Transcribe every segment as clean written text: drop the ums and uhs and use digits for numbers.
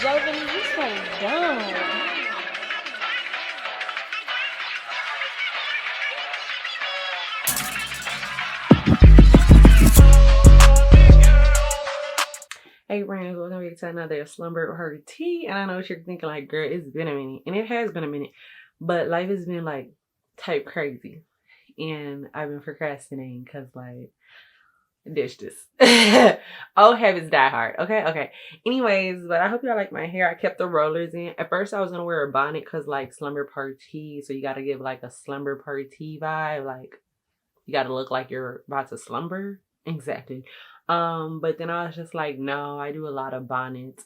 Jovin, you so dumb. Hey friends, welcome back to another Slumber with ParTEA. And I know what you're thinking, like, girl, it's been a minute. And it has been a minute. But life has been like type crazy. And I've been procrastinating because like ditch this. Old habits die hard. Okay. Anyways, but I hope y'all like my hair. I kept the rollers in. At first I was gonna wear a bonnet because like Slumber ParTEA. So you gotta give like a Slumber ParTEA vibe. Like you gotta look like you're about to slumber. Exactly. But then I was just like, no, I do a lot of bonnets.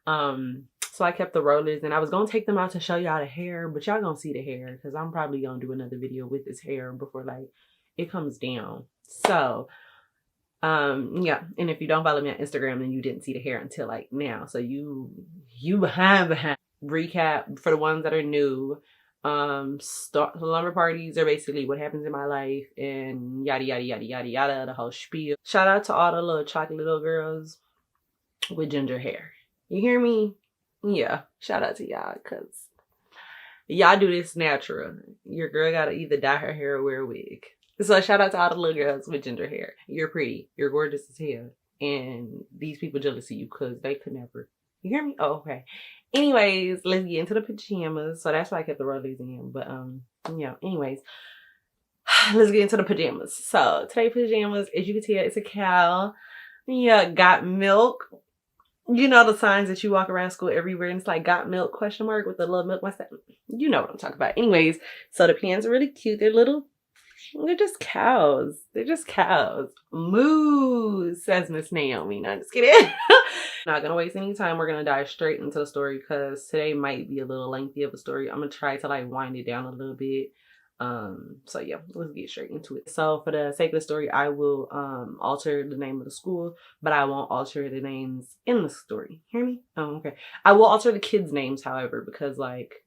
So I kept the rollers and I was gonna take them out to show y'all the hair, but y'all gonna see the hair because I'm probably gonna do another video with this hair before like it comes down. So yeah, and if you don't follow me on Instagram, then you didn't see the hair until like now. So you behind. Recap for the ones that are new. Slumber parties are basically what happens in my life and yada yada yada yada yada, the whole spiel. Shout out to all the little chocolate little girls with ginger hair. You hear me? Yeah, shout out to y'all because y'all do this natural. Your girl gotta either dye her hair or wear a wig. So shout out to all the little girls with ginger hair. You're pretty. You're gorgeous as hell. And these people jealous of you because they could never. You hear me? Oh, okay. Anyways, let's get into the pajamas. So that's why I kept the rollies in. But yeah, anyways. Let's get into the pajamas. So today pajamas, as you can tell, it's a cow. Yeah, got milk. You know the signs that you walk around school everywhere and it's like got milk question mark with the little milk mustache. You know what I'm talking about. Anyways, so the pants are really cute. They're just cows. They're just cows. Moo, says Miss NAOMI. No, just kidding. Not gonna waste any time. We're gonna dive straight into the story because today might be a little lengthy of a story. I'm gonna try to like wind it down a little bit. So yeah, let's get straight into it. So for the sake of the story, I will alter the name of the school, but I won't alter the names in the story. Hear me? Oh, okay. I will alter the kids' names, however, because like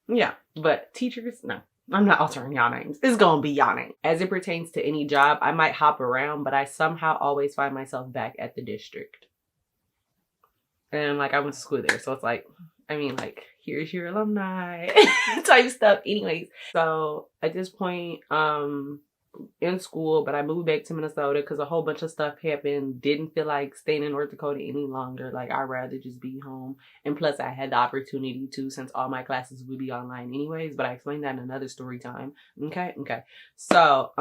yeah, but teachers, no. I'm not altering y'all names. It's gonna be y'all name. As it pertains to any job, I might hop around, but I somehow always find myself back at the district. And like I went to school there, so it's like, I mean, like, here's your alumni type stuff. Anyways, so at this point, in school, but I moved back to Minnesota because a whole bunch of stuff happened. Didn't feel like staying in North Dakota any longer. Like I'd rather just be home. And plus I had the opportunity to, since all my classes would be online anyways, but I explained that in another story time. Okay. So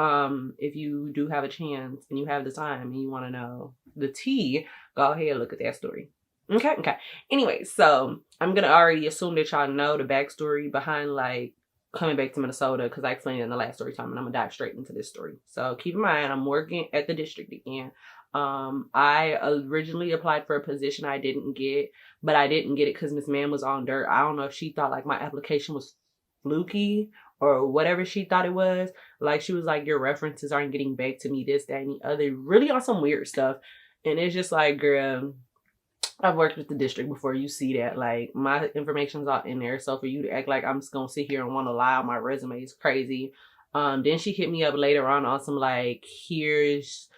if you do have a chance and you have the time and you want to know the tea, go ahead and look at that story. Okay. Anyway, so I'm gonna already assume that y'all know the backstory behind like coming back to Minnesota because I explained it in the last story time and I'm gonna dive straight into this story. So keep in mind, I'm working at the district again. I originally applied for a position I didn't get, but I didn't get it because Miss Ma'am was on dirt. I don't know if she thought like my application was fluky or whatever she thought it was. Like she was like, your references aren't getting back to me, this, that, and the other. Really on some weird stuff. And it's just like, girl, I've worked with the district before. You see that. Like, my information's all in there. So for you to act like I'm just going to sit here and want to lie on my resume is crazy. Then she hit me up later on some, like, here's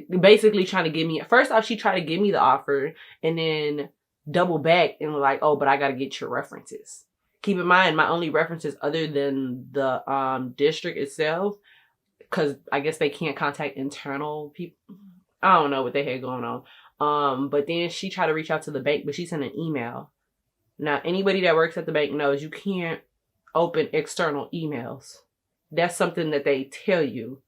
basically trying to give me, first off, she tried to give me the offer and then double back and like, oh, but I got to get your references. Keep in mind, my only references other than the district itself, because I guess they can't contact internal people. I don't know what they had going on. But then she tried to reach out to the bank, but she sent an email. Now, anybody that works at the bank knows you can't open external emails. That's something that they tell you,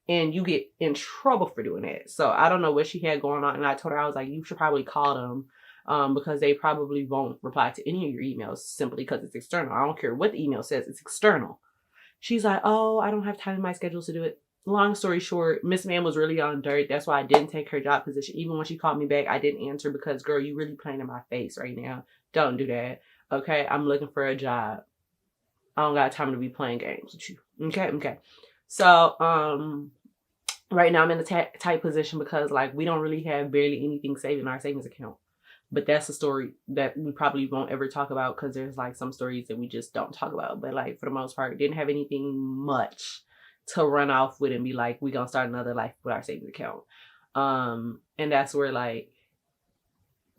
and you get in trouble for doing that. So I don't know what she had going on, and I told her, I was like, you should probably call them, because they probably won't reply to any of your emails simply because it's external. I don't care what the email says, it's external. She's like, oh, I don't have time in my schedule to do it. Long story short, Miss Ma'am was really on dirt. That's why I didn't take her job position. Even when she called me back, I didn't answer because, girl, you really playing in my face right now. Don't do that. Okay? I'm looking for a job. I don't got time to be playing games with you. Okay? So, right now I'm in a tight position because, like, we don't really have barely anything saved in our savings account. But that's a story that we probably won't ever talk about because there's, like, some stories that we just don't talk about. But, like, for the most part, didn't have anything much to run off with and be like, we gonna start another life with our savings account. And that's where like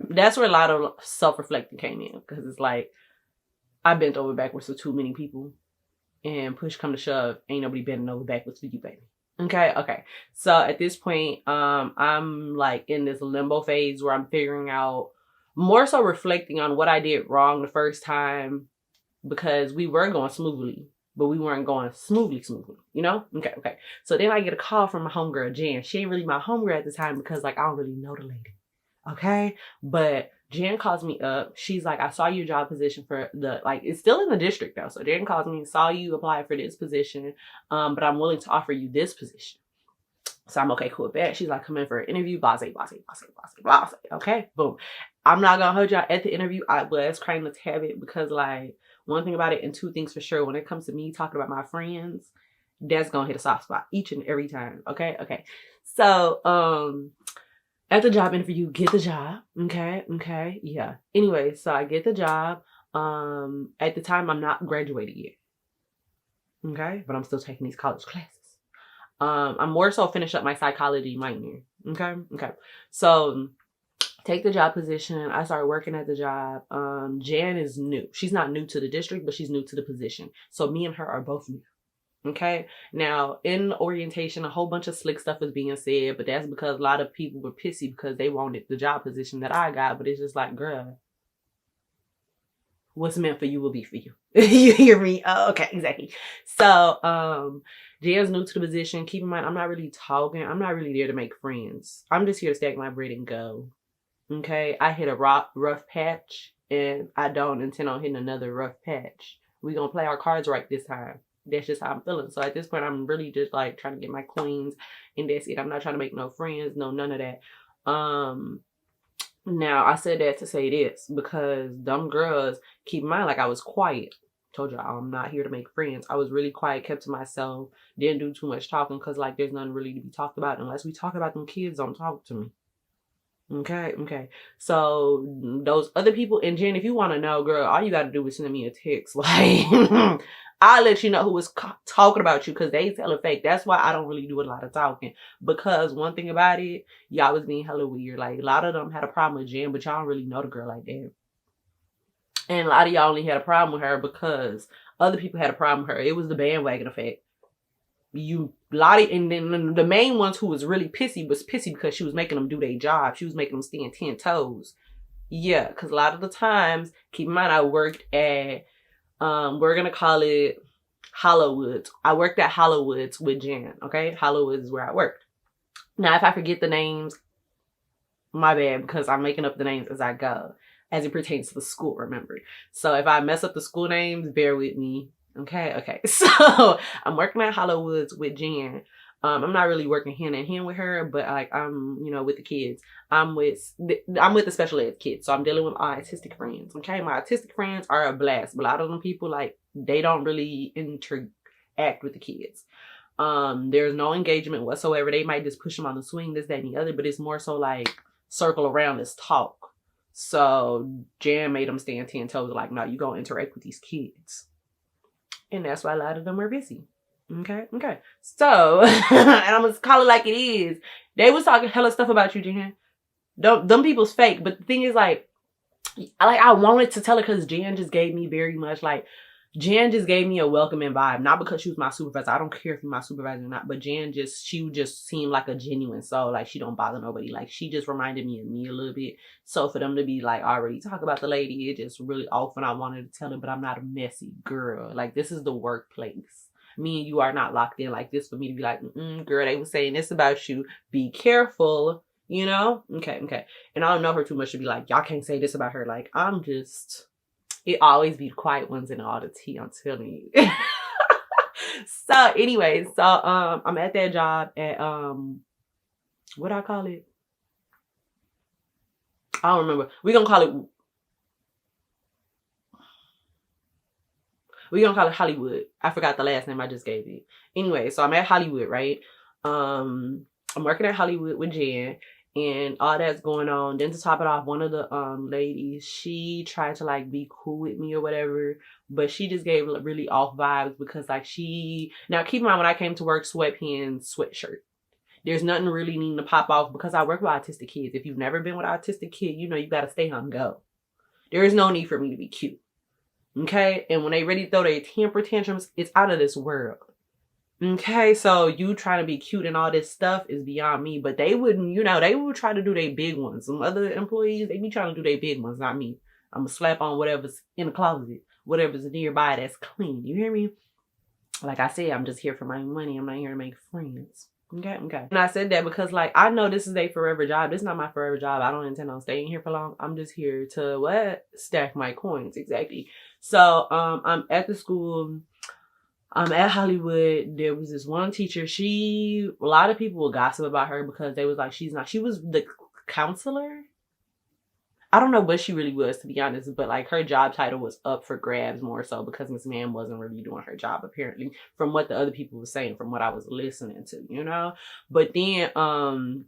that's where a lot of self-reflecting came in, because it's like I bent over backwards for too many people, and push come to shove, ain't nobody bending over backwards for you, baby. Okay. So at this point, I'm like in this limbo phase where I'm figuring out, more so reflecting on what I did wrong the first time, because we were going smoothly, but we weren't going smoothly, you know? Okay. So then I get a call from my homegirl, Jan. She ain't really my homegirl at the time because like I don't really know the lady. Okay? But Jan calls me up. She's like, I saw your job position for the, like, it's still in the district though. So Jan calls me, saw you apply for this position, but I'm willing to offer you this position. So I'm okay, cool with that. She's like, come in for an interview, blase. Okay, boom. I'm not gonna hold y'all at the interview. I was crying to have it because, like, one thing about it and two things for sure, when it comes to me talking about my friends, that's gonna hit a soft spot each and every time. Okay. So, at the job interview, get the job. Okay. Yeah. Anyway, so I get the job. At the time, I'm not graduated yet. Okay, but I'm still taking these college classes. I'm more so finish up my psychology minor. Okay. So take the job position. I started working at the job. Jan is new. She's not new to the district, but she's new to the position. So me and her are both new. Okay. Now in orientation, a whole bunch of slick stuff was being said, but that's because a lot of people were pissy because they wanted the job position that I got. But it's just like, girl, what's meant for you will be for you. You hear me? Oh, okay, exactly. So, Jan's new to the position. Keep in mind, I'm not really talking. I'm not really there to make friends. I'm just here to stack my bread and go. Okay? I hit a rough patch, and I don't intend on hitting another rough patch. We're going to play our cards right this time. That's just how I'm feeling. So at this point, I'm really just like trying to get my coins, and that's it. I'm not trying to make no friends, no none of that. Now, I said that to say this because dumb girls, keep in mind, like I was quiet. Told you I'm not here to make friends. I was really quiet, kept to myself, didn't do too much talking because like there's nothing really to be talked about unless we talk about them kids. Don't talk to me. Okay. So those other people, and Jen, if you want to know, girl, all you got to do is send me a text. Like, I'll let you know who was talking about you because they tell a fake. That's why I don't really do a lot of talking, because one thing about it, y'all was being hella weird. Like a lot of them had a problem with Jen, but y'all don't really know the girl like that. And a lot of y'all only had a problem with her because other people had a problem with her. It was the bandwagon effect. And then the main ones who was really pissy because she was making them do their job. She was making them stand 10 toes. Yeah, because a lot of the times, keep in mind, I worked at, we're going to call it Hollowoods. I worked at Hollowoods with Jan, okay? Hollowoods is where I worked. Now, if I forget the names, my bad, because I'm making up the names as I go, as it pertains to the school, remember. So if I mess up the school names, bear with me. Okay. So I'm working at Hollowoods with Jan. I'm not really working hand in hand with her, but like I'm, with the kids. I'm with the special ed kids. So I'm dealing with my autistic friends. Okay, my autistic friends are a blast, but a lot of them people, like, they don't really interact with the kids. There's no engagement whatsoever. They might just push them on the swing, this, that, and the other, but it's more so like circle around, this talk. So Jan made them stand 10 toes, like, no, you gonna interact with these kids. And that's why a lot of them were busy. Okay. So, and I'm gonna call it like it is. They was talking hella stuff about you, Jan. Them people's fake. But the thing is, like I wanted to tell her because Jan just gave me very much, like, Jan just gave me a welcoming vibe. Not because she was my supervisor. I don't care if you're my supervisor or not. But she just seemed like a genuine soul. Like, she don't bother nobody. Like, she just reminded me of me a little bit. So for them to be like, already talk about the lady, it just really off. And I wanted to tell her, but I'm not a messy girl. Like, this is the workplace. Me and you are not locked in like this for me to be like, girl, they were saying this about you. Be careful. Okay. And I don't know her too much to be like, y'all can't say this about her. Like, it always be the quiet ones and all the tea, I'm telling you. So anyway, I'm at that job at what do I call it? I don't remember. We're gonna call it Hollywood. I forgot the last name I just gave it. Anyway, so I'm at Hollywood, right? I'm working at Hollywood with Jan, and all that's going on. Then to top it off, one of the ladies, she tried to like be cool with me or whatever, but she just gave really off vibes because like now keep in mind, when I came to work, sweatpants, sweatshirt. There's nothing really needing to pop off because I work with autistic kids. If you've never been with an autistic kid, you know you got to stay on go. There is no need for me to be cute. Okay? And when they ready to throw their temper tantrums, it's out of this world. Okay? So you trying to be cute and all this stuff is beyond me. But they wouldn't, you know, they would try to do their big ones. Some other employees, they be trying to do their big ones, not me. I'm going to slap on whatever's in the closet. Whatever's nearby that's clean. You hear me? Like I said, I'm just here for my money. I'm not here to make friends. Okay. And I said that because, like, I know this is a forever job. This is not my forever job. I don't intend on staying here for long. I'm just here to, what? Stack my coins. Exactly. So, I'm at the school. I'm at Hollywood. There was this one teacher. A lot of people would gossip about her because they was like, she was the counselor. I don't know what she really was, to be honest, but like her job title was up for grabs more so because Miss Ma'am wasn't really doing her job, apparently, from what the other people were saying, from what I was listening to, you know. But then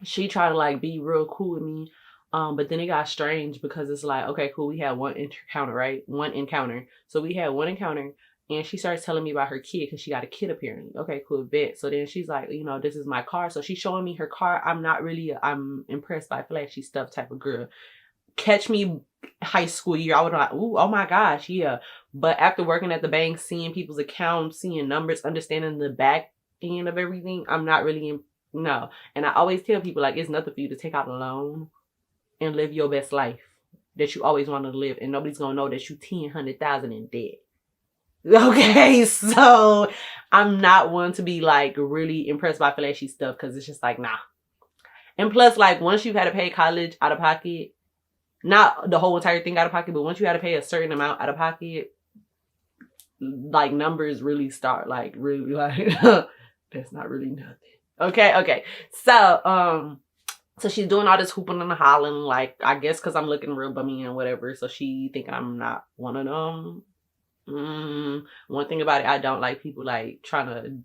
she tried to like be real cool with me. But then it got strange because it's like, okay, cool, we had one encounter, right? One encounter. So we had one encounter and she starts telling me about her kid because she got a kid apparently. Okay, cool, bet. So then she's like, you know, this is my car. So she's showing me her car. I'm impressed by flashy stuff type of girl. Catch me high school year, I would like, ooh, oh my gosh, yeah. But after working at the bank, seeing people's accounts, seeing numbers, understanding the back end of everything, I'm not really no. And I always tell people, like, it's nothing for you to take out a loan and live your best life that you always want to live, and nobody's gonna know that you 100,000 in debt. Okay, so I'm not one to be like really impressed by flashy stuff because it's just like, nah. And plus, like, once you've had to pay college out of pocket, not the whole entire thing out of pocket, but once you had to pay a certain amount out of pocket, like, numbers really start, like, really, like, that's not really nothing. Okay. So she's doing all this hooping and hollering, like, I guess because I'm looking real bummy and whatever, so she thinking I'm not one of them. One thing about it, I don't like people, like, trying to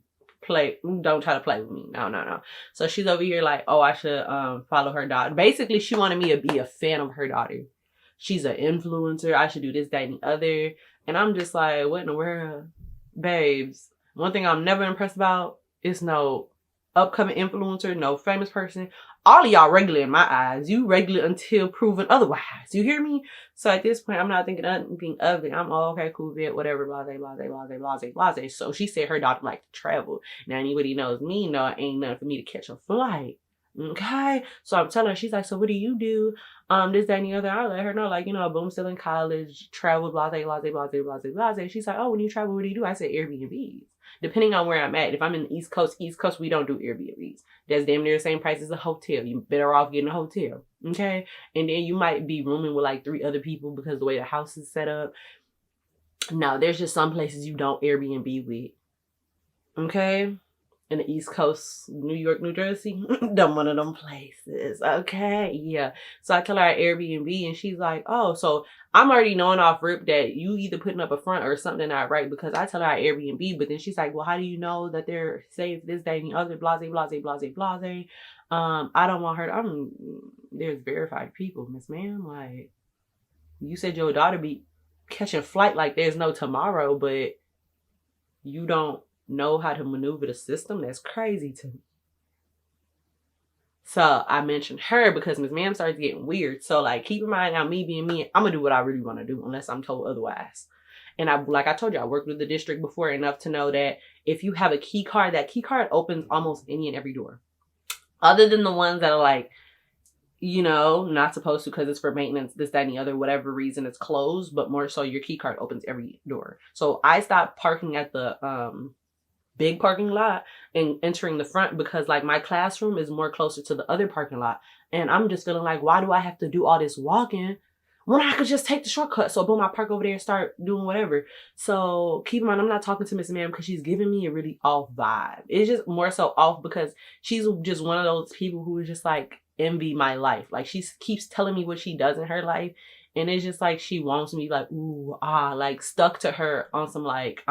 don't try to play with me. No. So she's over here like, oh, I should follow her daughter. Basically, she wanted me to be a fan of her daughter. She's an influencer. I should do this, that, and the other. And I'm just like, what in the world? Babes, one thing I'm never impressed about is no upcoming influencer, no famous person. All of y'all regular in my eyes. You regular until proven otherwise. You hear me? So at this point, I'm not thinking anything of it. I'm all okay, cool, bit, whatever, blase. So she said her daughter liked to travel. Now, anybody knows me, know it ain't nothing for me to catch a flight. Okay? So I'm telling her, she's like, so what do you do? This, that, and the other. I let her know, like, you know, boom, still in college, travel, blase. She's like, oh, when you travel, what do you do? I said, Airbnbs. Depending on where I'm at. If I'm in the East Coast, we don't do Airbnbs. That's damn near the same price as a hotel. You're better off getting a hotel. Okay? And then you might be rooming with like 3 other people because the way the house is set up. No, there's just some places you don't Airbnb with. Okay? In the East Coast, New York, New Jersey. Them one of them places. Okay? Yeah. So I tell her I Airbnb and she's like, oh, so I'm already knowing off rip that you either putting up a front or something not right because I tell her I Airbnb, but then she's like, well, how do you know that they're safe, this, that, and the other, blase. I don't want her there's verified people, Miss Ma'am. Like, you said your daughter be catching flight like there's no tomorrow, but you don't know how to maneuver the system. That's crazy to me. So I mentioned her because Miss Ma'am starts getting weird. So, like, keep in mind, now me being me, I'm gonna do what I really want to do unless I'm told otherwise. And like I told you, I worked with the district before enough to know that if you have a key card, that key card opens almost any and every door. Other than the ones that are like, you know, not supposed to because it's for maintenance, this, that, and the other, whatever reason it's closed, but more so your key card opens every door. So I stopped parking at the big parking lot and entering the front because, like, my classroom is more closer to the other parking lot. And I'm just feeling like, why do I have to do all this walking when I could just take the shortcut? So boom, I park over there and start doing whatever. So keep in mind, I'm not talking to Miss Ma'am because she's giving me a really off vibe. It's just more so off because she's just one of those people who is just like envy my life. Like, she keeps telling me what she does in her life. And it's just like she wants me like, ooh, like stuck to her on some like,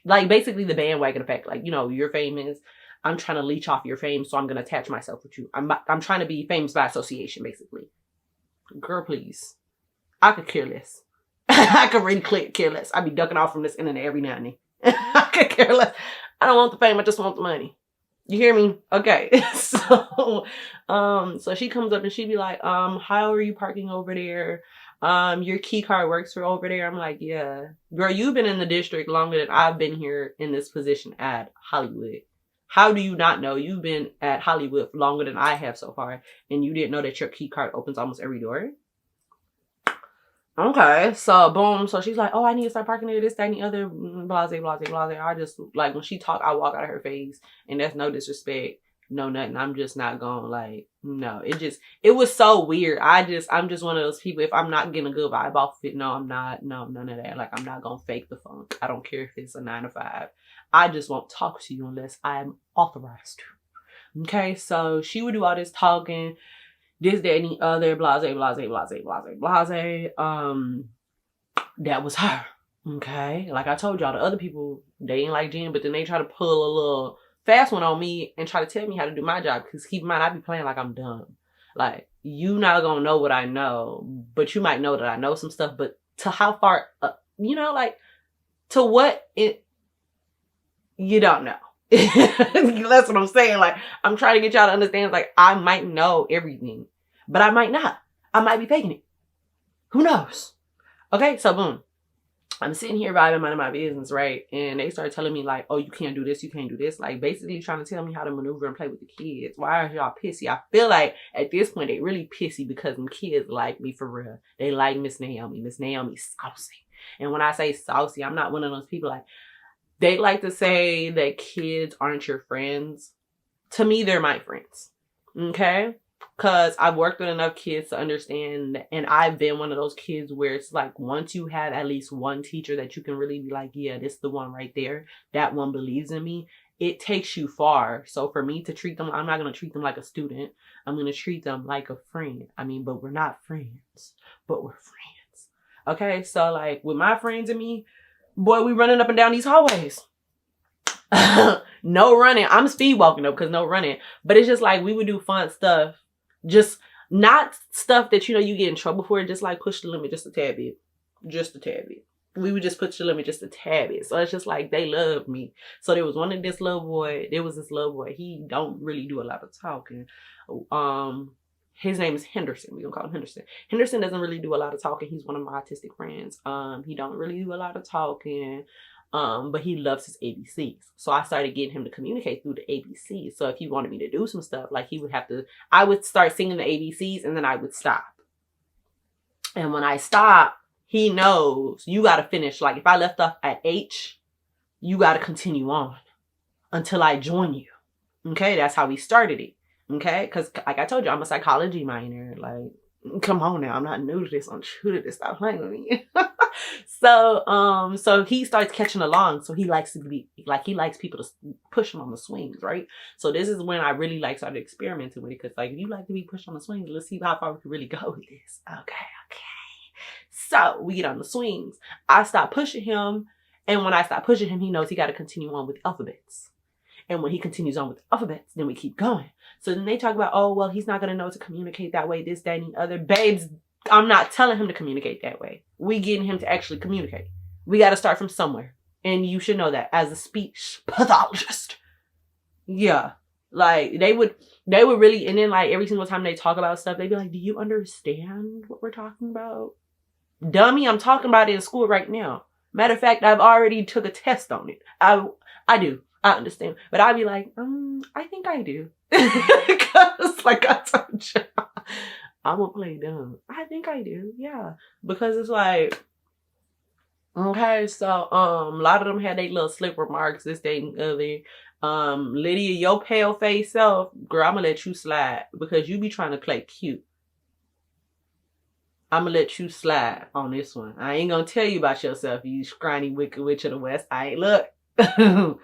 like basically the bandwagon effect. Like, you know, you're famous. I'm trying to leech off your fame, so I'm going to attach myself with you. I'm trying to be famous by association, basically. Girl, please. I could care less. I could really care less. I'd be ducking off from this internet every now and then. I could care less. I don't want the fame. I just want the money. You hear me? Okay. So she comes up and she be like, how are you parking over there? Your key card works for over there. I'm like, yeah. Girl, you've been in the district longer than I've been here in this position at Hollywood. How do you not know? You've been at Hollywood longer than I have so far, and you didn't know that your key card opens almost every door? Okay, so boom. So she's like, oh, I need to start parking there, this, that, and the other, blase, blase, blase. I just, like, when she talk, I walk out of her face, and that's no disrespect, no nothing. I'm just not going, like, no. It was so weird. I'm just one of those people, if I'm not getting a good vibe off it, no, I'm not, no, none of that. Like, I'm not gonna fake the funk. I don't care if it's a 9 to 5. I just won't talk to you unless I'm authorized to. Okay, so she would do all this talking, this, that, and the other, blase, blase, blase, blase, blase. That was her. Okay. Like I told y'all, the other people, they ain't like Jen, but then they try to pull a little fast one on me and try to tell me how to do my job. Because keep in mind, I be playing like I'm dumb. Like, you not gonna know what I know, but you might know that I know some stuff. But to how far, you know, like, to what it, you don't know. That's what I'm saying. Like, I'm trying to get y'all to understand, like, I might know everything, but I might not. I might be faking it. Who knows? Okay, so boom. I'm sitting here vibing, minding my business, right? And they start telling me, like, oh, you can't do this, you can't do this. Like, basically trying to tell me how to maneuver and play with the kids. Why are y'all pissy? I feel like at this point, they really pissy because them kids like me for real. They like Miss Naomi. Miss Naomi's saucy. And when I say saucy, I'm not one of those people, like, they like to say that kids aren't your friends. To me, they're my friends. Okay? Because I've worked with enough kids to understand, and I've been one of those kids where it's like, once you have at least one teacher that you can really be like, yeah, this is the one right there. That one believes in me. It takes you far. So for me to treat them, I'm not going to treat them like a student. I'm going to treat them like a friend. I mean, but we're not friends, but we're friends. Okay? So like with my friends and me, boy, we running up and down these hallways. No running. I'm speed walking up because no running. But it's just like we would do fun stuff. Just not stuff that, you know, you get in trouble for. Just like push the limit just a tad bit. Just a tad bit. We would just push the limit just a tad bit. So it's just like they loved me. So there was this little boy. He don't really do a lot of talking. His name is Henderson. We're gonna call him Henderson. Henderson doesn't really do a lot of talking. He's one of my autistic friends. He don't really do a lot of talking. But he loves his ABCs. So I started getting him to communicate through the ABCs. So if he wanted me to do some stuff, like I would start singing the ABCs and then I would stop. And when I stop, he knows you got to finish. Like if I left off at H, you got to continue on until I join you. Okay. That's how we started it. Okay. Cause like I told you, I'm a psychology minor. Like, come on now. I'm not new to this. I'm true to this. Stop playing with me. So he starts catching along. So he likes people to push him on the swings, right? So this is when I really started experimenting with it. Cause like, if you like to be pushed on the swings, let's see how far we can really go with this. Okay. So we get on the swings. I stop pushing him. And when I stop pushing him, he knows he got to continue on with alphabets. And when he continues on with the alphabets, then we keep going. So then they talk about, oh, well, he's not going to know to communicate that way, this, that, and the other. Babes, I'm not telling him to communicate that way. We getting him to actually communicate. We got to start from somewhere. And you should know that as a speech pathologist. Yeah. Like they would really, and then like every single time they talk about stuff, they'd be like, do you understand what we're talking about? Dummy, I'm talking about it in school right now. Matter of fact, I've already took a test on it. I do. I understand. But I'd be like, I think I do. Because like I told you, I'm gonna play dumb. I think I do. Yeah. Because it's like, okay, so a lot of them had their little slip remarks, this, that, and the other. Lydia, your pale face self, girl, I'm gonna let you slide because you be trying to play cute. I'm gonna let you slide on this one. I ain't gonna tell you about yourself, you scrawny wicked witch of the west. I ain't look.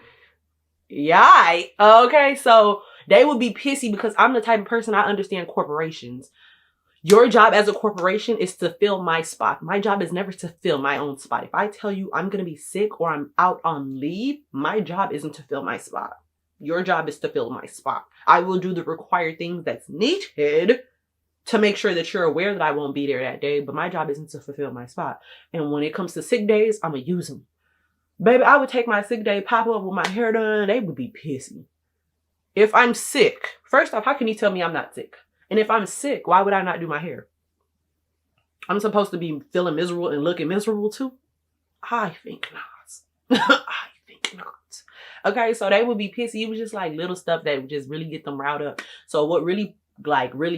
Yeah. Okay, so they would be pissy because I'm the type of person, I understand corporations. Your job as a corporation is to fill my spot. My job is never to fill my own spot. If I tell you I'm going to be sick or I'm out on leave, my job isn't to fill my spot. Your job is to fill my spot. I will do the required things that's needed to make sure that you're aware that I won't be there that day, but my job isn't to fulfill my spot. And when it comes to sick days, I'm going to use them. Baby, I would take my sick day, pop up with my hair done. They would be pissy. If I'm sick, first off, how can you tell me I'm not sick? And if I'm sick, why would I not do my hair? I'm supposed to be feeling miserable and looking miserable too? I think not. I think not. Okay, so they would be pissy. It was just like little stuff that would just really get them riled up. So what really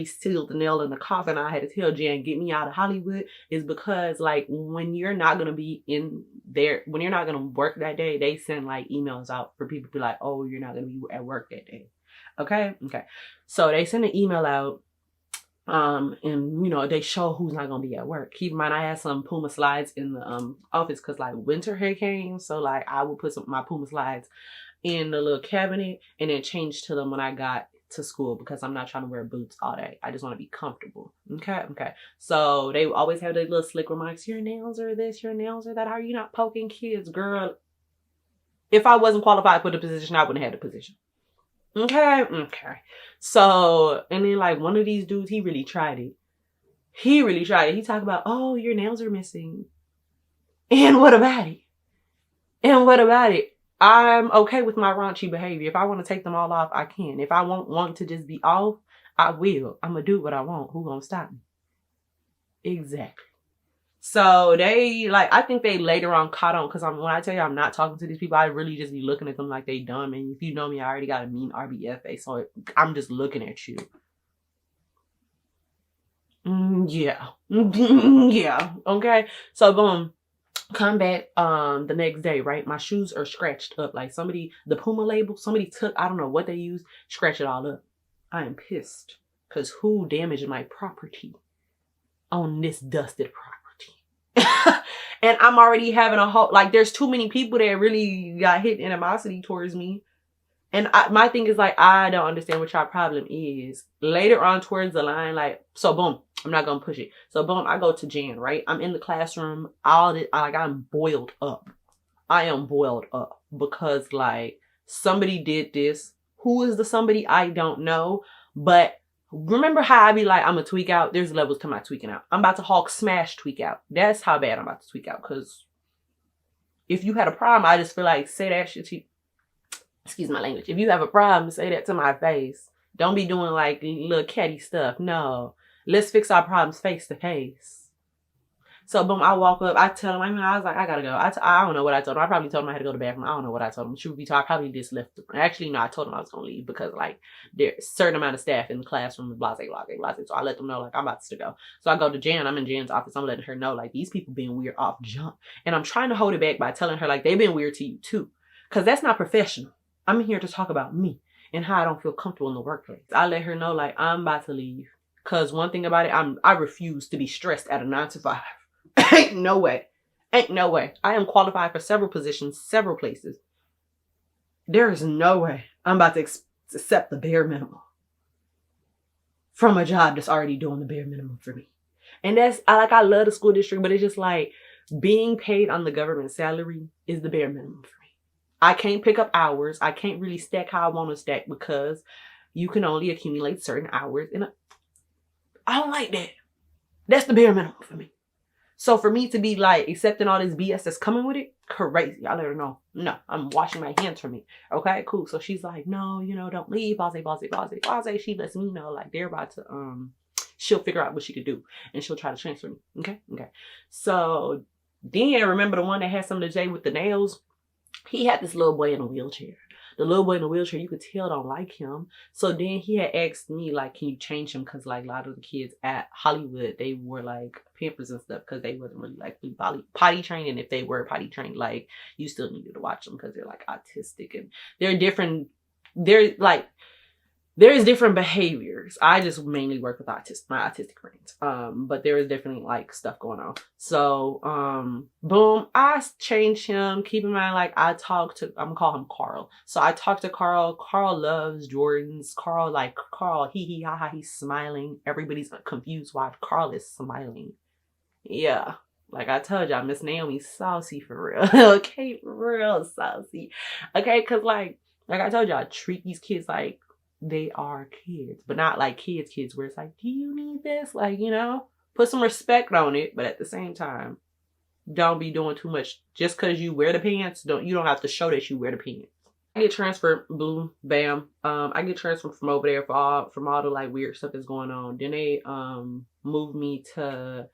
sealed the nail in the coffin, I had to tell Jan, get me out of Hollywood, is because like when you're not gonna be in there, when you're not gonna work that day, they send like emails out for people to be like, oh, you're not gonna be at work that day. Okay. So they send an email out. And you know, they show who's not gonna be at work. Keep in mind, I had some Puma slides in the office because like winter hair came, so like I would put my Puma slides in the little cabinet and then change to them when I got to school because I'm not trying to wear boots all day. I just want to be comfortable. Okay. So they always have their little slick remarks. Your nails are this, your nails are that. How are you not poking kids, girl? If I wasn't qualified for the position, I wouldn't have the position. Okay. So, and then like one of these dudes, he really tried it. He talked about, oh, your nails are missing. And what about it? I'm okay with my raunchy behavior. If I want to take them all off, I can. If I want to just be off, I will. I'm going to do what I want. Who gonna stop me? Exactly. So they I think they later on caught on, because when I tell you I'm not talking to these people, I really just be looking at them like they dumb. And if you know me, I already got a mean RBF face, so I'm just looking at you. Yeah. Okay. So boom. Come back the next day, right? My shoes are scratched up. Like the Puma label, somebody took, I don't know what they used, scratch it all up. I am pissed because who damaged my property on this dusted property? And I'm already having a whole, there's too many people that really got hit animosity towards me. And my thing is I don't understand what your problem is. Later on towards the line, so boom, I'm not going to push it. So boom, I go to Jan, right? I'm in the classroom. I'm boiled up. I am boiled up because somebody did this. Who is the somebody? I don't know. But remember how I be I'm going to tweak out? There's levels to my tweaking out. I'm about to Hulk smash tweak out. That's how bad I'm about to tweak out. Because if you had a problem, I just feel say that shit to you. Excuse my language. If you have a problem, say that to my face. Don't be doing little catty stuff. No. Let's fix our problems face to face. So boom, I walk up. I tell him, I was I gotta go. I don't know what I told him. I probably told him I had to go to the bathroom. I don't know what I told him. Truth be told, I probably just left. Actually, no, I told him I was gonna leave because there's a certain amount of staff in the classroom, blah. So I let them know I'm about to go. So I go to Jan. I'm in Jan's office. I'm letting her know these people being weird off jump. And I'm trying to hold it back by telling her they've been weird to you too. Because that's not professional. I'm here to talk about me and how I don't feel comfortable in the workplace. I let her know I'm about to leave. Cause one thing about it, I refuse to be stressed at a 9 to 5. Ain't no way. I am qualified for several positions, several places. There is no way I'm about to accept the bare minimum from a job that's already doing the bare minimum for me. And that's I love the school district, but it's just being paid on the government salary is the bare minimum for me. I can't pick up hours. I can't really stack how I want to stack because you can only accumulate certain hours. And I don't like that. That's the bare minimum for me. So for me to be accepting all this BS that's coming with it, crazy. I let her know. No, I'm washing my hands from it. Okay, cool. So she's no, don't leave. Blase. She lets me know they're about to, she'll figure out what she could do and she'll try to transfer me. Okay. So then remember the one that had something to do with the nails? He had this little boy in a wheelchair. The little boy in the wheelchair, you could tell don't like him. So then he had asked me, can you change him? Because, a lot of the kids at Hollywood, they wore, Pampers and stuff because they wasn't really, potty trained. And if they were potty trained, you still needed to watch them because they're, autistic. And they're different. There's different behaviors. I just mainly work with my autistic friends. But there is definitely stuff going on. So, boom, I changed him. Keep in mind, I'm gonna call him Carl. So I talked to Carl. Carl loves Jordans. Carl, hee ha ha, he's smiling. Everybody's confused why Carl is smiling. Yeah. I told y'all, Miss Naomi's saucy for real. Okay, real saucy. Okay, because I told y'all, treat these kids they are kids, but not kids where it's do you need this? Put some respect on it, but at the same time, don't be doing too much. Just because you wear the pants, you don't have to show that you wear the pants. I get transferred, boom, bam. I get transferred from over there from all the like weird stuff that's going on. Then they moved me to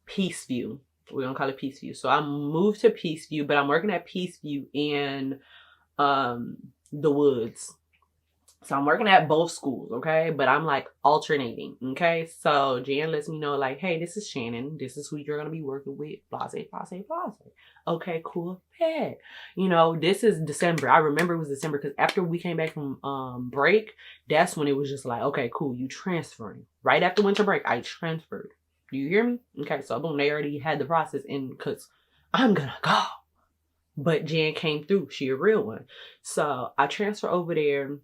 Peaceview. We're gonna call it Peaceview. So I moved to Peaceview, but I'm working at Peaceview in the Woods. So I'm working at both schools, okay? But I'm like alternating, okay? So Jan lets me know like, hey, this is Shannon. This is who you're going to be working with. Blase, blase, blase. Okay, cool. Hey. You know, this is December. I remember it was December because after we came back from break, that's when it was just like, okay, cool. You transferring. Right after winter break, I transferred. Do you hear me? Okay, so boom, they already had the process in because I'm going to go. But Jan came through. She a real one. So I transfer over there.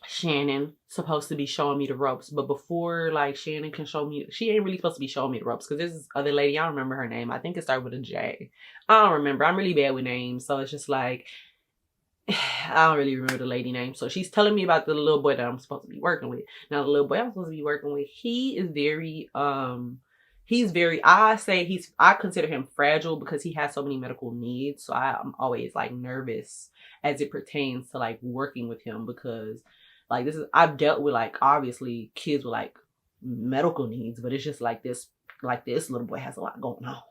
Shannon supposed to be showing me the ropes, but before like Shannon can show me, she ain't really supposed to be showing me the ropes because this other lady, I don't remember her name. I think it started with a J. I don't remember. I'm really bad with names, so it's just like I don't really remember the lady name. So she's telling me about the little boy that I'm supposed to be working with. Now the little boy I'm supposed to be working with, he is very I consider him fragile because he has so many medical needs. So I'm always like nervous as it pertains to like working with him because like I've dealt with like obviously kids with like medical needs, but it's just like this little boy has a lot going on.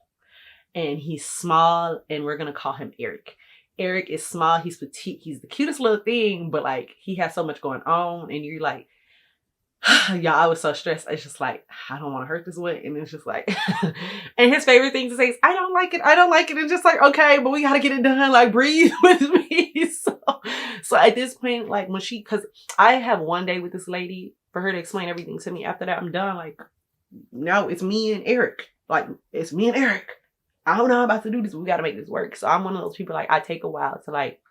And he's small and we're gonna call him Eric. Eric is small, he's petite, he's the cutest little thing, but like he has so much going on and you're like, y'all, I was so stressed. It's just like, I don't want to hurt this one. And it's just like, and his favorite thing to say is, I don't like it. I don't like it. And just like, okay, but we got to get it done. Like, breathe with me. So at this point, like cause I have one day with this lady for her to explain everything to me. After that, I'm done. Like, no, it's me and Eric. Like, it's me and Eric. I don't know how I'm about to do this. But we got to make this work. So I'm one of those people, like, I take a while to like,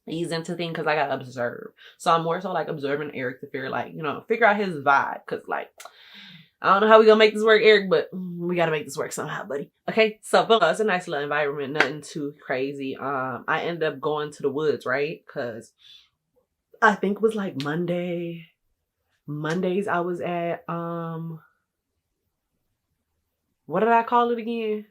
ease into things because I gotta observe. So I'm more so like observing Eric to figure like, you know, figure out his vibe. Cause like, I don't know how we gonna make this work, Eric, but we gotta make this work somehow, buddy. Okay, so it's a nice little environment, nothing too crazy. I ended up going to the Woods, right? Cause I think it was like Mondays I was at, what did I call it again?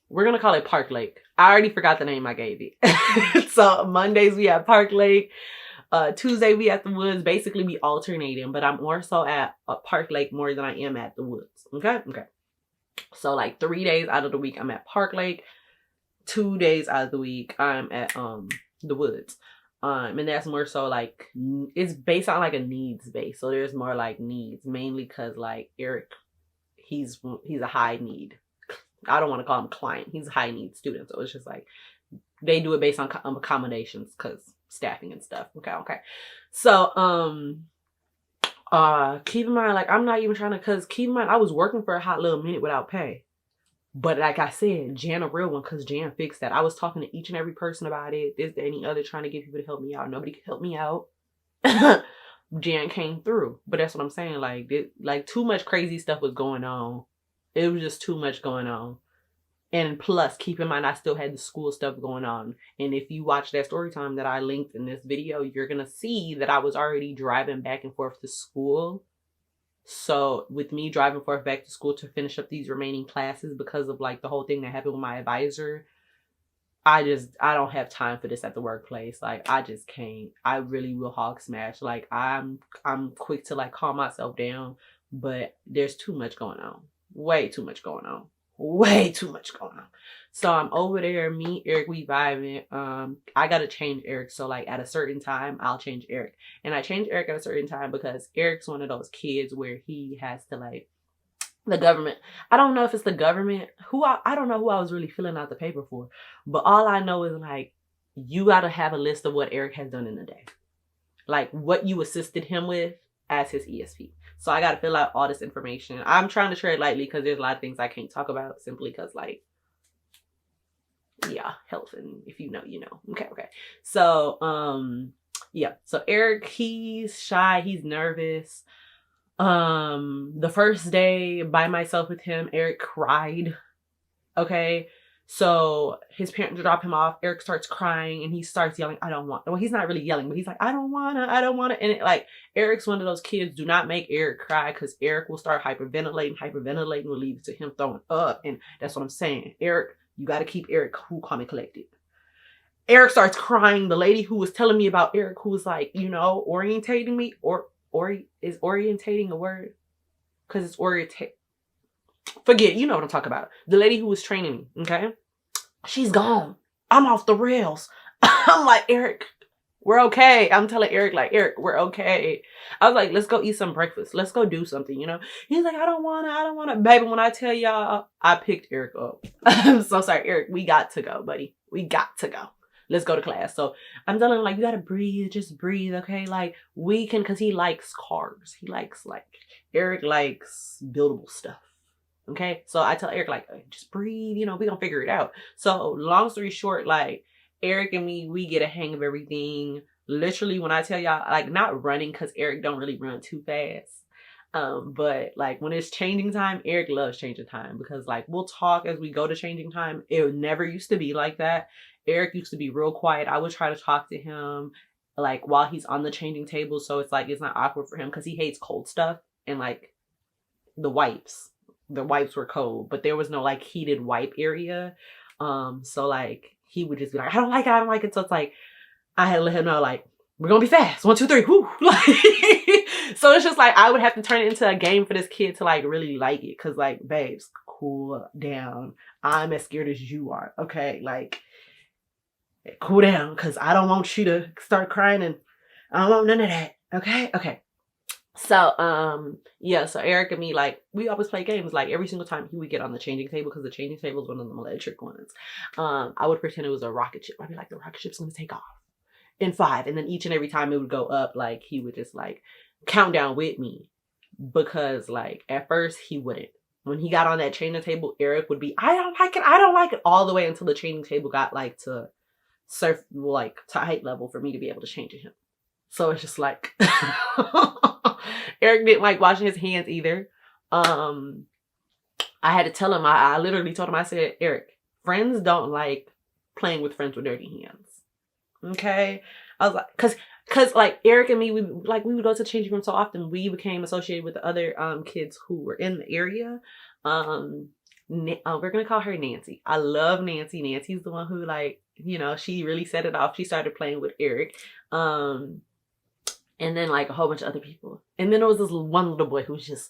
We're going to call it Park Lake. I already forgot the name I gave it. So Mondays we at Park Lake. Tuesday we at the Woods. Basically we alternating, but I'm more so at Park Lake more than I am at the Woods. Okay? Okay. So like 3 days out of the week I'm at Park Lake. 2 days out of the week I'm at the Woods. And that's more so like, it's based on like a needs base. So there's more like needs, mainly because like Eric, he's a high need. I don't want to call him client. He's a high need student. So it's just like, they do it based on accommodations because staffing and stuff. Okay. So, keep in mind, like, I'm not even trying to, cause keep in mind, I was working for a hot little minute without pay. But like I said, Jan a real one, cause Jan fixed that. I was talking to each and every person about it. Is there any other trying to get people to help me out? Nobody could help me out. Jan came through. But that's what I'm saying. Like too much crazy stuff was going on. It was just too much going on. And plus, keep in mind, I still had the school stuff going on. And if you watch that story time that I linked in this video, you're going to see that I was already driving back and forth to school. So with me driving forth back to school to finish up these remaining classes because of like the whole thing that happened with my advisor, I don't have time for this at the workplace. Like, I just can't. I really will hog smash. Like, I'm quick to like calm myself down, but there's too much going on. Way too much going on. Way too much going on. So I'm over there, me, Eric, we vibing. I gotta change Eric. So like at a certain time, I'll change Eric. And I change Eric at a certain time because Eric's one of those kids where he has to like, the government. I don't know if it's the government. I don't know who I was really filling out the paper for. But all I know is like, you gotta have a list of what Eric has done in a day. Like what you assisted him with as his ESP. So I got to fill out all this information. I'm trying to tread lightly because there's a lot of things I can't talk about simply because like, yeah, health, and if you know, you know. Okay. So, yeah. So Eric, he's shy. He's nervous. The first day by myself with him, Eric cried. Okay. So his parents drop him off. Eric starts crying and he starts yelling, I don't want. Well, he's not really yelling, but he's like, I don't wanna. And it, like, Eric's one of those kids, do not make Eric cry because Eric will start hyperventilating. Hyperventilating will lead to him throwing up. And that's what I'm saying. Eric, You got to keep Eric cool, calm, and collected. Eric starts crying. The lady who was telling me about Eric, who was like, you know, orientating me, or is orientating a word? Because it's orientate. Forget, you know what I'm talking about. The lady who was training me, okay? She's gone. I'm off the rails. I'm like, Eric, we're okay. I'm telling Eric, like, Eric, we're okay. I was like, let's go eat some breakfast. Let's go do something, you know? He's like, I don't want to. Baby, when I tell y'all, I picked Eric up. I'm so sorry, Eric. We got to go, buddy. We got to go. Let's go to class. So I'm telling him, like, you got to breathe. Just breathe, okay? Like, we can, because he likes cars. He likes, like, Eric likes buildable stuff. Okay? So I tell Eric, like, just breathe. You know, we gonna figure it out. So long story short, like, Eric and me, we get a hang of everything. Literally, when I tell y'all, like, not running, because Eric don't really run too fast. But like when it's changing time, Eric loves changing time, because like we'll talk as we go to changing time. It never used to be like that. Eric used to be real quiet. I would try to talk to him like while he's on the changing table, so it's like it's not awkward for him, because he hates cold stuff. And like the wipes were cold, but there was no like heated wipe area. So like he would just be like, I don't like it. So it's like I had to let him know, like, we're gonna be fast. 1, 2, 3, whoo. Like, so it's just like I would have to turn it into a game for this kid to like really like it. Cause like, babes, cool down. I'm as scared as you are. Okay, like cool down, cause I don't want you to start crying, and I don't want none of that. Okay. So yeah, so Eric and me, like, we always play games. Like every single time he would get on the changing table, because the changing table is one of them electric ones. I would pretend it was a rocket ship. I'd be like, the rocket ship's gonna take off in 5, and then each and every time it would go up, like he would just like count down with me, because like at first he wouldn't. When he got on that changing table, Eric would be, I don't like it, all the way until the changing table got like to surf, like to height level for me to be able to change him. So it's just like Eric didn't like washing his hands either. I had to tell him, I literally told him, I said, Eric, friends don't like playing with friends with dirty hands. Okay? I was like, cause like Eric and me, we would go to the changing room so often, we became associated with the other kids who were in the area. We're gonna call her Nancy. I love Nancy. Nancy's the one who, like, you know, she really set it off. She started playing with Eric. And then like a whole bunch of other people. And then there was this one little boy who's just,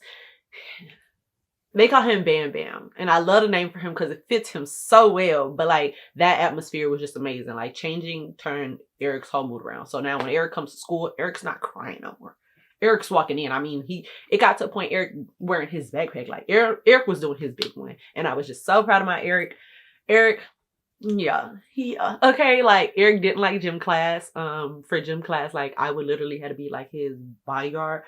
they call him Bam Bam. And I love the name for him because it fits him so well. But like that atmosphere was just amazing. Like changing turned Eric's whole mood around. So now when Eric comes to school, Eric's not crying no more. Eric's walking in. I mean, it got to a point Eric wearing his backpack. Like Eric was doing his big one. And I was just so proud of my Eric. Yeah, okay, like Eric didn't like gym class. For gym class, like I would literally have to be like his bodyguard.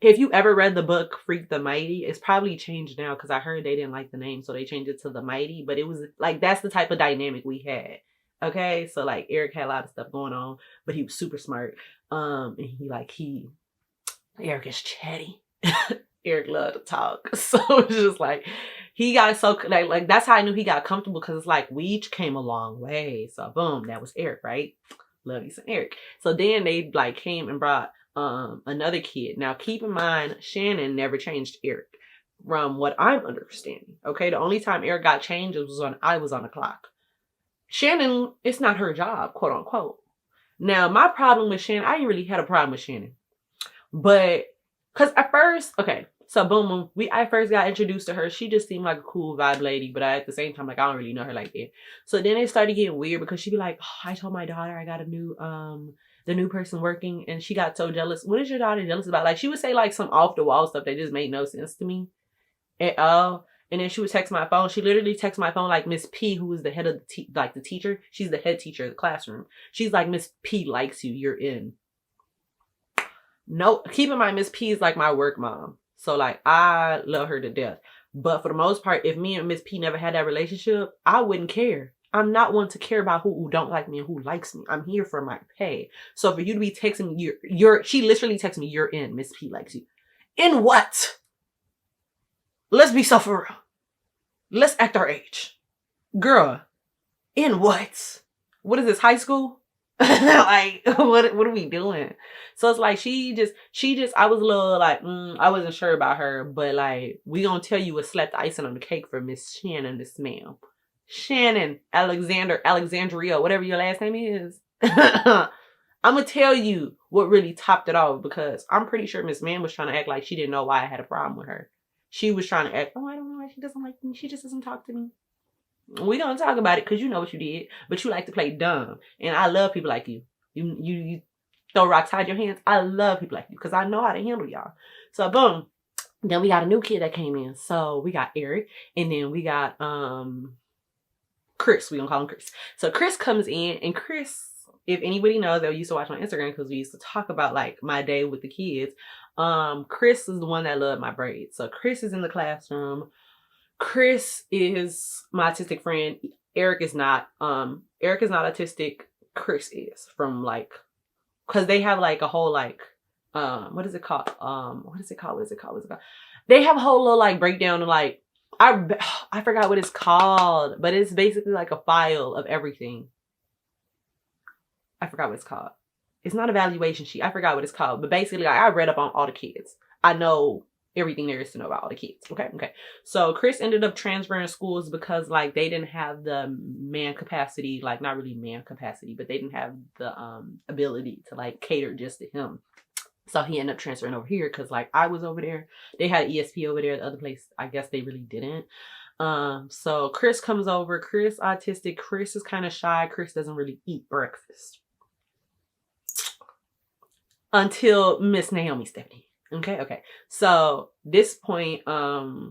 If you ever read the book Freak the Mighty, it's probably changed now, because I heard they didn't like the name, so they changed it to the Mighty. But it was like, that's the type of dynamic we had. Okay, so like Eric had a lot of stuff going on, but he was super smart. And Eric is chatty. Eric loved to talk. So it's just like, he got so, like that's how I knew he got comfortable, because it's like, we each came a long way. So boom, that was Eric, right? Love you some Eric. So then they like came and brought another kid. Now keep in mind, Shannon never changed Eric, from what I'm understanding. Okay, the only time Eric got changed was when I was on the clock. Shannon, it's not her job, quote unquote. Now my problem with Shannon, I ain't really had a problem with Shannon, but because at first, okay, so boom, when I first got introduced to her, she just seemed like a cool vibe lady, but at the same time, like I don't really know her like that. So then it started getting weird, because she'd be like, oh, I told my daughter I got a new the new person working, and she got so jealous. What is your daughter jealous about? Like she would say like some off the wall stuff that just made no sense to me at all. And then she would text my phone. She literally texted my phone like Miss P, who is the head of the teacher. She's the head teacher of the classroom. She's like, Miss P likes you. You're in. No, keep in mind, Miss P is like my work mom. So like I love her to death. But for the most part, if me and Miss P never had that relationship, I wouldn't care. I'm not one to care about who don't like me and who likes me. I'm here for my pay. So for you to be texting me, she literally texted me, you're in, Miss P likes you. In what? Let's be so for real. Let's act our age. Girl, in what? What is this, high school? Like, what are we doing? So it's like, she just, I was a little like, I wasn't sure about her, but like, we gonna tell you what slapped the icing on the cake for Miss Shannon, this ma'am. Shannon, Alexandria, whatever your last name is. I'm gonna tell you what really topped it off, because I'm pretty sure Miss Man was trying to act like she didn't know why I had a problem with her. She was trying to act, oh, I don't know why she doesn't like me. She just doesn't talk to me. We don't talk about it because you know what you did, but you like to play dumb. And I love people like you. You throw rocks, hide your hands. I love people like you because I know how to handle y'all. So boom. Then we got a new kid that came in. So we got Eric, and then we got Chris. We gonna call him Chris. So Chris comes in, and Chris, if anybody knows that used to watch my Instagram, because we used to talk about like my day with the kids, Chris is the one that loved my braids. So Chris is in the classroom. Chris is my autistic friend. Eric is not. Eric is not autistic. Chris is, from like, because they have like a whole like what is it called? What is it called? They have a whole little like breakdown of like, I forgot what it's called, but it's basically like a file of everything. I forgot what it's called. It's not an evaluation sheet. I forgot what it's called, but basically like, I read up on all the kids. I know everything there is to know about all the kids. Okay. So Chris ended up transferring schools because like they didn't have the man capacity, like not really man capacity, but they didn't have the ability to like cater just to him. So he ended up transferring over here because like I was over there. They had ESP over there. The other place, I guess they really didn't. So Chris comes over. Chris autistic. Chris is kind of shy. Chris doesn't really eat breakfast until Miss Naomi stepped in. Okay. So this point,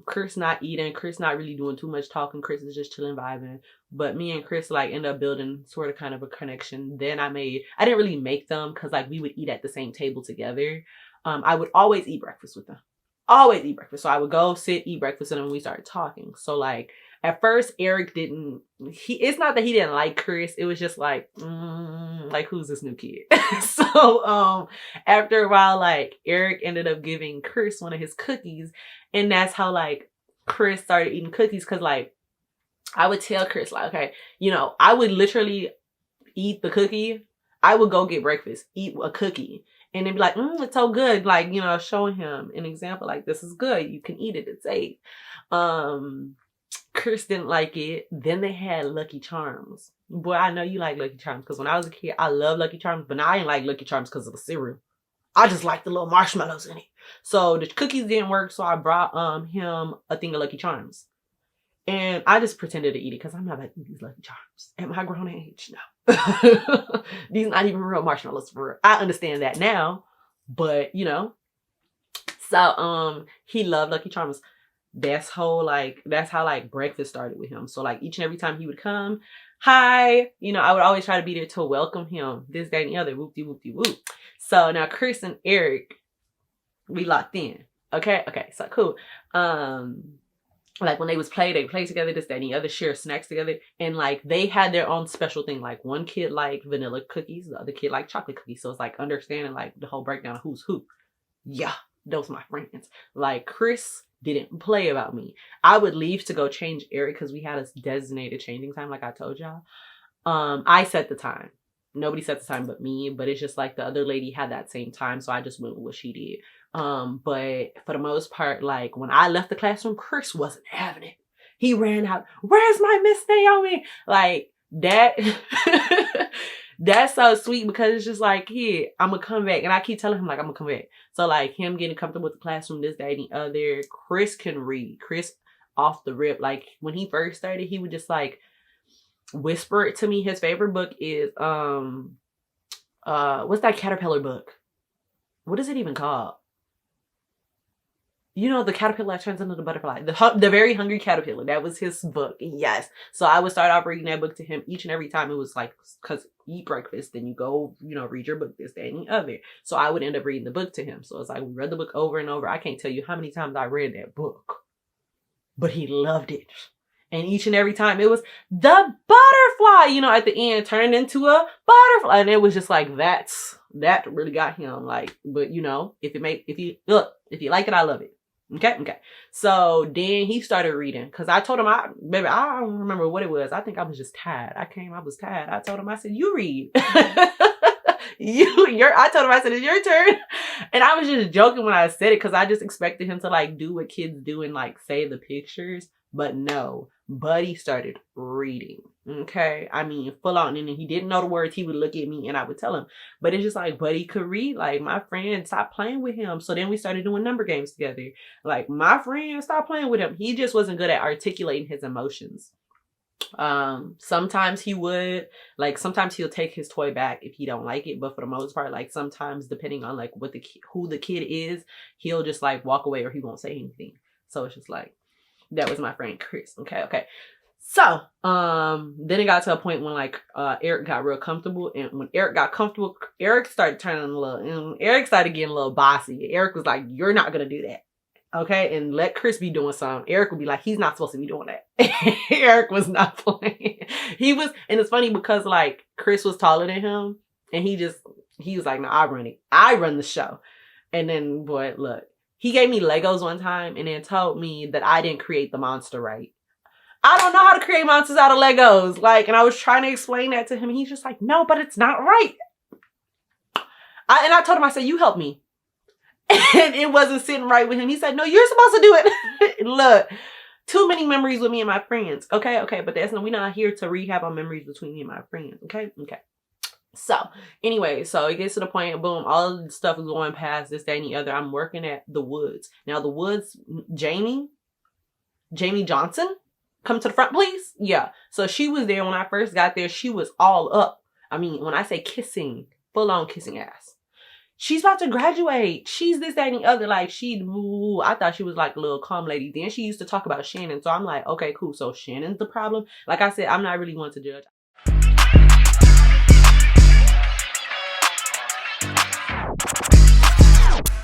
Chris not eating, Chris not really doing too much talking. Chris is just chilling, vibing. But me and Chris like end up building sort of kind of a connection. Then I didn't really make them because like we would eat at the same table together. I would always eat breakfast with them. Always eat breakfast. So I would go sit, eat breakfast, and then we started talking. So like at first Eric it's not that he didn't like Chris. It was just like, like who's this new kid? So after a while, like Eric ended up giving Chris one of his cookies. And that's how like Chris started eating cookies. Cause like I would tell Chris like, okay, you know, I would literally eat the cookie. I would go get breakfast, eat a cookie. And then be like, it's so good. Like, you know, showing him an example, like, this is good. You can eat it. It's safe. Chris didn't like it. Then they had Lucky Charms. Boy, I know you like Lucky Charms. Because when I was a kid, I loved Lucky Charms. But now I didn't like Lucky Charms because of the cereal. I just like the little marshmallows in it. So the cookies didn't work. So I brought him a thing of Lucky Charms. And I just pretended to eat it because I'm not about to eat these Lucky Charms at my grown age. No. These not even real marshmallows for real. I understand that now, but you know. So he loved Lucky Charms. That's how like breakfast started with him. So like each and every time he would come, hi, you know, I would always try to be there to welcome him. This, that, and the other. Whoop de whoop de whoop. So now Chris and Eric, we locked in. Okay, so cool. Like when they play together, this, that, and the other, share snacks together. And like they had their own special thing. Like one kid liked vanilla cookies, the other kid liked chocolate cookies. So it's like understanding like the whole breakdown of who's who. Yeah, those my friends. Like Chris didn't play about me. I would leave to go change Eric because we had a designated changing time, like I told y'all. I set the time. Nobody set the time but me. But it's just like the other lady had that same time. So I just went with what she did. But for the most part, like when I left the classroom, Chris wasn't having it. He ran out, where's my Miss Naomi? Like that, that's so sweet because it's just like, here, I'm gonna come back. And I keep telling him like, I'm gonna come back. So like him getting comfortable with the classroom, this, that, and the other. Chris can read. Chris off the rip. Like when he first started, he would just like whisper it to me. His favorite book is, what's that caterpillar book? What is it even called? You know, the caterpillar that turns into the butterfly. The Very Hungry Caterpillar. That was his book. Yes. So I would start off reading that book to him each and every time. It was like, because eat breakfast, then you go, you know, read your book, this, that, and the other. So I would end up reading the book to him. So it's like, we read the book over and over. I can't tell you how many times I read that book. But he loved it. And each and every time it was the butterfly, you know, at the end turned into a butterfly. And it was just like, that really got him. Like, but you know, if you like it, I love it. Okay. So then he started reading because I told him, I don't remember what it was. I think I was just tired. I was tired. I told him, I said, you read. I told him, I said, it's your turn. And I was just joking when I said it because I just expected him to like do what kids do and like say the pictures. But no, Buddy started reading. Okay, I mean, full on. And he didn't know the words. He would look at me and I would tell him. But it's just like Buddy could read. Like, my friend stopped playing with him. So then we started doing number games together. Like, my friend stopped playing with him. He just wasn't good at articulating his emotions. Sometimes he would, like, sometimes he'll take his toy back if he don't like it, but for the most part, like, sometimes depending on like what who the kid is, he'll just like walk away or he won't say anything. So it's just like, that was my friend Chris. Okay. So then it got to a point when like Eric got real comfortable, and when Eric got comfortable, Eric started turning a little, Eric started getting a little bossy. Eric was like, you're not gonna do that. Okay, and let Chris be doing something. Eric would be like, he's not supposed to be doing that. Eric was not playing. He was, and it's funny because like Chris was taller than him, and he was like, no, I run it. I run the show. And then, boy, look, he gave me Legos one time and then told me that I didn't create the monster right. I don't know how to create monsters out of Legos. Like, and I was trying to explain that to him, and he's just like, no, but it's not right. And I told him, I said, you help me. And it wasn't sitting right with him. He said, no, you're supposed to do it. Look, too many memories with me and my friends. Okay, but we're not here to rehab on memories between me and my friends. Okay. So anyway, so it gets to the point, boom, all of the stuff is going past this, that, and the other. I'm working at the Woods. Now the Woods, Jamie Johnson, come to the front, please. Yeah. So she was there when I first got there. She was all up. I mean, when I say kissing, full on kissing ass. She's about to graduate. She's this, that, and the other. Like, I thought she was like a little calm lady. Then she used to talk about Shannon. So I'm like, okay, cool. So Shannon's the problem. Like I said, I'm not really one to judge.